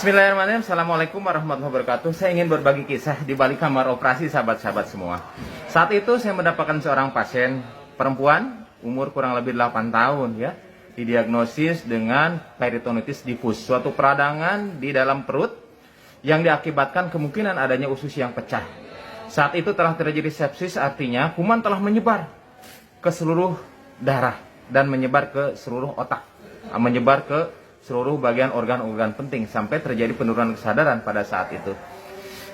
Bismillahirrahmanirrahim. Assalamualaikum warahmatullahi wabarakatuh. Saya ingin berbagi kisah di balik kamar operasi sahabat-sahabat semua. Saat itu saya mendapatkan seorang pasien perempuan umur kurang lebih 8 tahun ya, didiagnosis dengan peritonitis difus, suatu peradangan di dalam perut yang diakibatkan kemungkinan adanya usus yang pecah. Saat itu telah terjadi sepsis, artinya kuman telah menyebar ke seluruh darah dan menyebar ke seluruh otak, menyebar ke seluruh bagian organ-organ penting sampai terjadi penurunan kesadaran pada saat itu.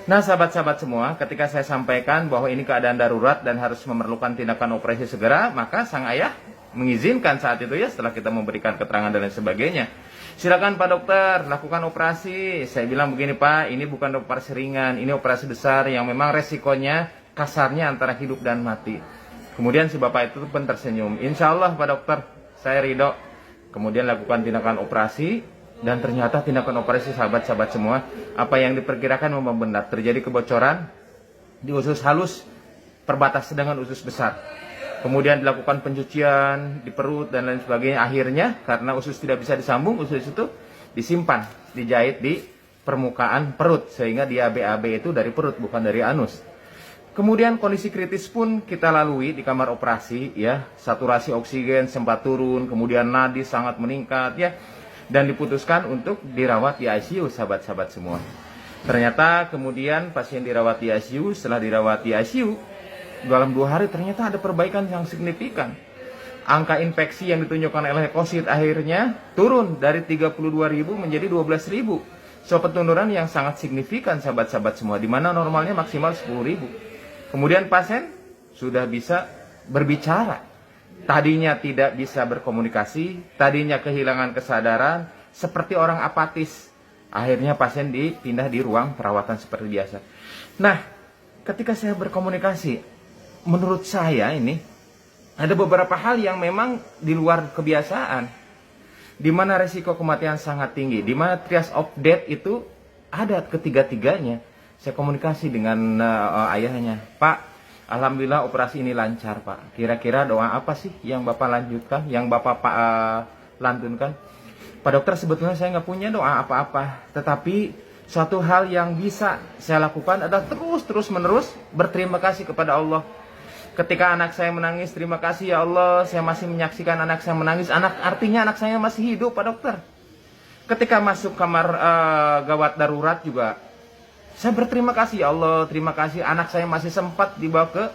Nah, sahabat-sahabat semua, ketika saya sampaikan bahwa ini keadaan darurat dan harus memerlukan tindakan operasi segera, maka sang ayah mengizinkan saat itu ya, setelah kita memberikan keterangan dan lain sebagainya. Silakan Pak Dokter, lakukan operasi. Saya bilang begini Pak, ini bukan operasi ringan, ini operasi besar yang memang resikonya kasarnya antara hidup dan mati. Kemudian si bapak itu pun tersenyum. Insya Allah Pak Dokter, saya ridho. Kemudian lakukan tindakan operasi, dan ternyata tindakan operasi sahabat-sahabat semua, apa yang diperkirakan memang benar. Terjadi kebocoran di usus halus perbatas dengan usus besar. Kemudian dilakukan pencucian di perut dan lain sebagainya. Akhirnya karena usus tidak bisa disambung, usus itu disimpan, dijahit di permukaan perut, sehingga dia BAB itu dari perut bukan dari anus. Kemudian kondisi kritis pun kita lalui di kamar operasi ya, saturasi oksigen sempat turun, kemudian nadi sangat meningkat ya, dan diputuskan untuk dirawat di ICU sahabat-sahabat semua. Ternyata kemudian pasien dirawat di ICU, setelah dirawat di ICU dalam 2 hari ternyata ada perbaikan yang signifikan. Angka infeksi yang ditunjukkan oleh leukosit akhirnya turun dari 32.000 menjadi 12.000. So penurunan yang sangat signifikan sahabat-sahabat semua, di mana normalnya maksimal 10.000. Kemudian pasien sudah bisa berbicara. Tadinya tidak bisa berkomunikasi, tadinya kehilangan kesadaran, seperti orang apatis. Akhirnya pasien dipindah di ruang perawatan seperti biasa. Nah, ketika saya berkomunikasi, menurut saya ini ada beberapa hal yang memang di luar kebiasaan, di mana resiko kematian sangat tinggi, di mana triage of death itu ada ketiga-tiganya. Saya komunikasi dengan ayahnya, Pak, alhamdulillah operasi ini lancar Pak. Kira-kira doa apa sih yang Bapak lanjutkan, yang Bapak lantunkan? Pak Dokter, sebetulnya saya nggak punya doa apa-apa, tetapi suatu hal yang bisa saya lakukan adalah terus menerus berterima kasih kepada Allah. Ketika anak saya menangis, terima kasih ya Allah, saya masih menyaksikan anak saya menangis. Artinya anak saya masih hidup Pak Dokter. Ketika masuk kamar gawat darurat juga, saya berterima kasih ya Allah, terima kasih anak saya masih sempat dibawa ke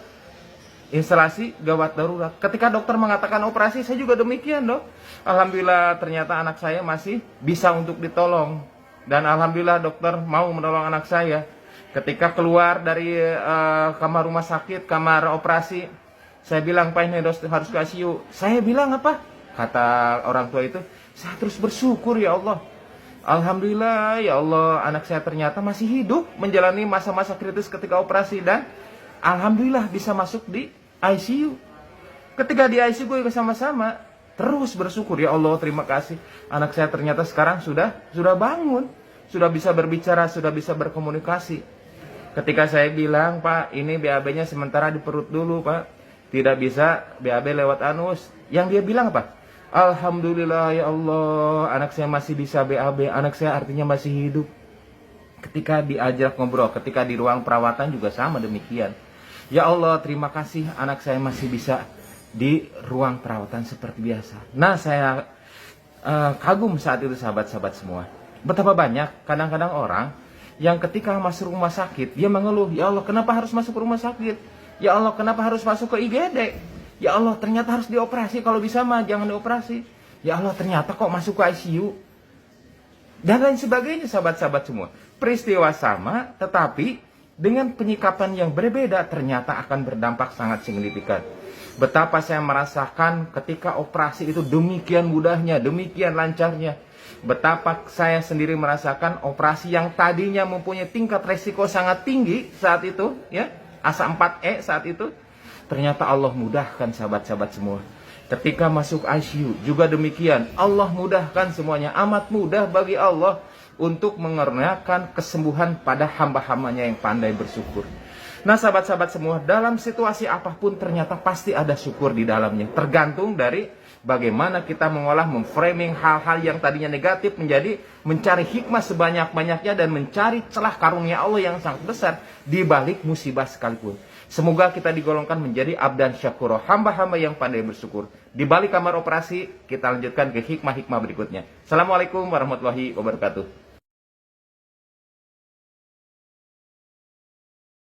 instalasi gawat darurat. Ketika dokter mengatakan operasi, saya juga demikian dok. Alhamdulillah ternyata anak saya masih bisa untuk ditolong. Dan alhamdulillah dokter mau menolong anak saya. Ketika keluar dari kamar rumah sakit, kamar operasi, saya bilang Pak ini harus ke ICU. Saya bilang apa? Kata orang tua itu, saya terus bersyukur ya Allah. Alhamdulillah ya Allah, anak saya ternyata masih hidup menjalani masa-masa kritis ketika operasi, dan alhamdulillah bisa masuk di ICU. Ketika di ICU gue sama-sama terus bersyukur ya Allah, terima kasih anak saya ternyata sekarang sudah bangun, sudah bisa berbicara, sudah bisa berkomunikasi. Ketika saya bilang Pak, ini BAB-nya sementara di perut dulu Pak, tidak bisa BAB lewat anus, yang dia bilang apa? Alhamdulillah ya Allah, anak saya masih bisa BAB, anak saya artinya masih hidup. Ketika diajak ngobrol, ketika di ruang perawatan juga sama demikian. Ya Allah, terima kasih anak saya masih bisa di ruang perawatan seperti biasa. Nah, saya kagum saat itu sahabat-sahabat semua. Betapa banyak kadang-kadang orang yang ketika masuk rumah sakit, dia mengeluh, ya Allah kenapa harus masuk rumah sakit? Ya Allah kenapa harus masuk ke IGD? Ya Allah ternyata harus dioperasi, kalau bisa mah jangan dioperasi. Ya Allah ternyata kok masuk ke ICU. Dan lain sebagainya sahabat-sahabat semua. Peristiwa sama tetapi dengan penyikapan yang berbeda ternyata akan berdampak sangat signifikan. Betapa saya merasakan ketika operasi itu demikian mudahnya, demikian lancarnya. Betapa saya sendiri merasakan operasi yang tadinya mempunyai tingkat resiko sangat tinggi saat itu, ya, asa 4E saat itu. Ternyata Allah mudahkan sahabat-sahabat semua. Ketika masuk ICU juga demikian. Allah mudahkan semuanya. Amat mudah bagi Allah untuk mengernakan kesembuhan pada hamba-hambanya yang pandai bersyukur. Nah sahabat-sahabat semua, dalam situasi apapun ternyata pasti ada syukur di dalamnya. Tergantung dari bagaimana kita mengolah, memframing hal-hal yang tadinya negatif menjadi mencari hikmah sebanyak-banyaknya dan mencari celah karunia Allah yang sangat besar di balik musibah sekalipun. Semoga kita digolongkan menjadi abdan syakuro, hamba-hamba yang pandai bersyukur. Di balik kamar operasi, kita lanjutkan ke hikmah-hikmah berikutnya. Assalamualaikum warahmatullahi wabarakatuh.